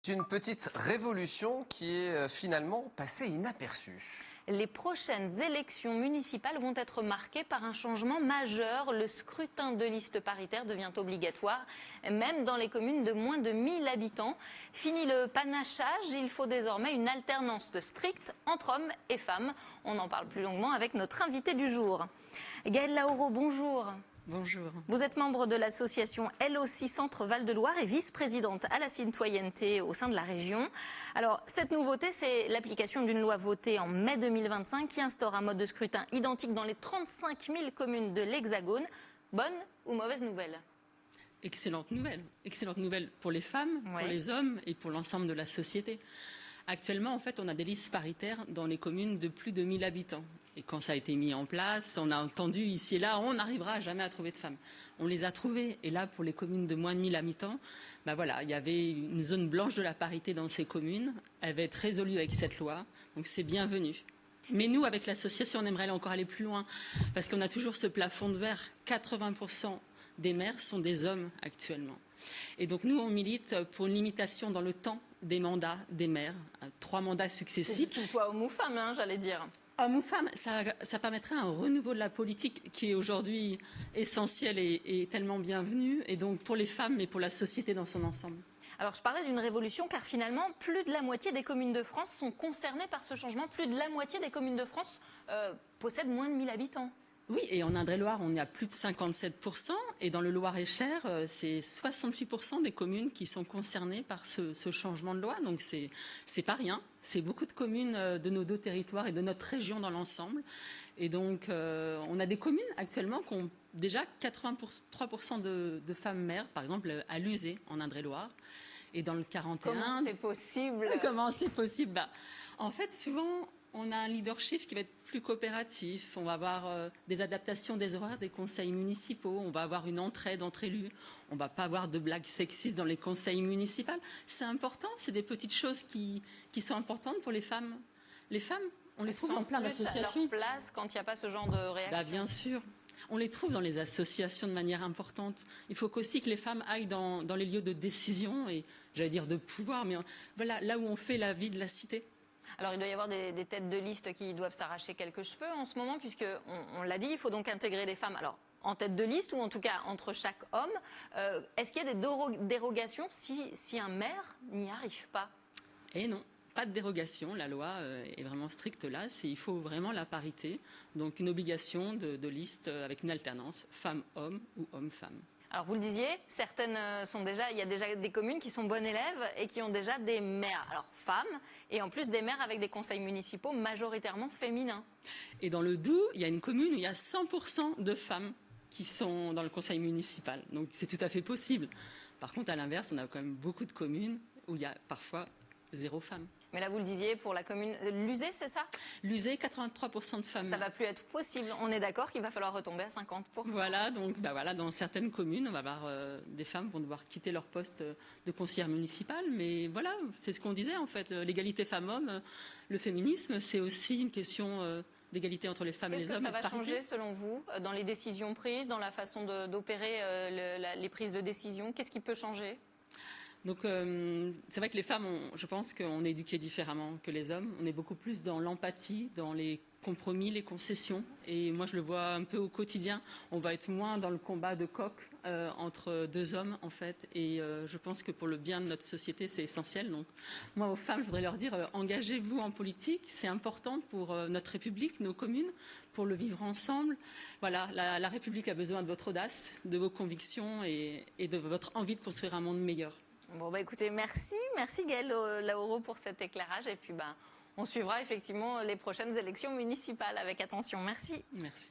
Une petite révolution qui est finalement passée inaperçue. Les prochaines élections municipales vont être marquées par un changement majeur. Le scrutin de liste paritaire devient obligatoire, même dans les communes de moins de 1000 habitants. Fini le panachage, il faut désormais une alternance stricte entre hommes et femmes. On en parle plus longuement avec notre invité du jour. Gaëlle Laouro, bonjour. Bonjour. Vous êtes membre de l'association LOC Centre Val-de-Loire et vice-présidente à la citoyenneté au sein de la région. Alors, cette nouveauté, c'est l'application d'une loi votée en mai 2025 qui instaure un mode de scrutin identique dans les 35 000 communes de l'Hexagone. Bonne ou mauvaise nouvelle ? Excellente nouvelle. Excellente nouvelle pour les femmes, pour les hommes et pour l'ensemble de la société. Actuellement, en fait, on a des listes paritaires dans les communes de plus de 1000 habitants. Et quand ça a été mis en place, on a entendu ici et là, on n'arrivera jamais à trouver de femmes. On les a trouvées. Et là, pour les communes de moins de 1000 habitants, voilà, il y avait une zone blanche de la parité dans ces communes. Elle va être résolue avec cette loi. Donc c'est bienvenu. Mais nous, avec l'association, on aimerait encore aller plus loin. Parce qu'on a toujours ce plafond de verre. 80% des maires sont des hommes actuellement. Et donc nous, on milite pour une limitation dans le temps des mandats des maires. 3 mandats successifs. Qu'ils soient hommes ou femmes, j'allais dire. Hommes ou femmes, ça permettrait un renouveau de la politique qui est aujourd'hui essentiel et tellement bienvenu, et donc pour les femmes, mais pour la société dans son ensemble. Alors je parlais d'une révolution car finalement, plus de la moitié des communes de France sont concernées par ce changement. Plus de la moitié des communes de France possèdent moins de 1000 habitants. Oui, et en Indre-et-Loire, on est à plus de 57%, et dans le Loir-et-Cher, c'est 68% des communes qui sont concernées par ce changement de loi, donc c'est pas rien. C'est beaucoup de communes de nos 2 territoires et de notre région dans l'ensemble. Et donc, on a des communes actuellement qui ont déjà 83% de femmes maires, par exemple à Luzé, en Indre-et-Loire. Et dans le 41... Comment c'est possible ? Comment c'est possible ? En fait, souvent, on a un leadership qui va être plus coopératif. On va avoir des adaptations des horaires des conseils municipaux. On va avoir une entraide entre élus. On ne va pas avoir de blagues sexistes dans les conseils municipaux. C'est important. C'est des petites choses qui sont importantes pour les femmes. Les femmes, on les trouve dans plein d'associations. Leur place quand il n'y a pas ce genre de réaction. Bien sûr. On les trouve dans les associations de manière importante. Il faut aussi que les femmes aillent dans les lieux de décision et, j'allais dire, de pouvoir, mais voilà, là où on fait la vie de la cité. Alors, il doit y avoir des têtes de liste qui doivent s'arracher quelques cheveux en ce moment, puisqu'on l'a dit, il faut donc intégrer des femmes. Alors, en tête de liste, ou en tout cas entre chaque homme. Est-ce qu'il y a des dérogations si un maire n'y arrive pas ? Eh non, pas de dérogation. La loi est vraiment stricte là. Il faut vraiment la parité. Donc, une obligation de liste avec une alternance femmes-hommes ou hommes-femmes. Alors vous le disiez, certaines sont déjà, il y a déjà des communes qui sont bonnes élèves et qui ont déjà des maires, alors femmes, et en plus des maires avec des conseils municipaux majoritairement féminins. Et dans le Doubs, il y a une commune où il y a 100% de femmes qui sont dans le conseil municipal. Donc c'est tout à fait possible. Par contre, à l'inverse, on a quand même beaucoup de communes où il y a parfois 0 femmes. Mais là, vous le disiez, pour la commune Luzé, c'est ça ? Luzé, 83% de femmes. Ça ne va plus être possible. On est d'accord qu'il va falloir retomber à 50%. Voilà, donc voilà, dans certaines communes, on va avoir des femmes vont devoir quitter leur poste de conseillère municipale. Mais voilà, c'est ce qu'on disait en fait. L'égalité femmes-hommes, le féminisme, c'est aussi une question d'égalité entre les femmes et les hommes. Qu'est-ce que ça va changer selon vous dans les décisions prises, dans la façon d'opérer les prises de décision ? Qu'est-ce qui peut changer ? Donc c'est vrai que les femmes, je pense qu'on est éduquées différemment que les hommes. On est beaucoup plus dans l'empathie, dans les compromis, les concessions. Et moi, je le vois un peu au quotidien. On va être moins dans le combat de coq entre 2 hommes, en fait. Et je pense que pour le bien de notre société, c'est essentiel. Donc moi, aux femmes, je voudrais leur dire, engagez-vous en politique. C'est important pour notre République, nos communes, pour le vivre ensemble. Voilà, la République a besoin de votre audace, de vos convictions et de votre envie de construire un monde meilleur. Bon, écoutez, merci Gaëlle Laouro pour cet éclairage. Et puis, on suivra effectivement les prochaines élections municipales avec attention. Merci. Merci.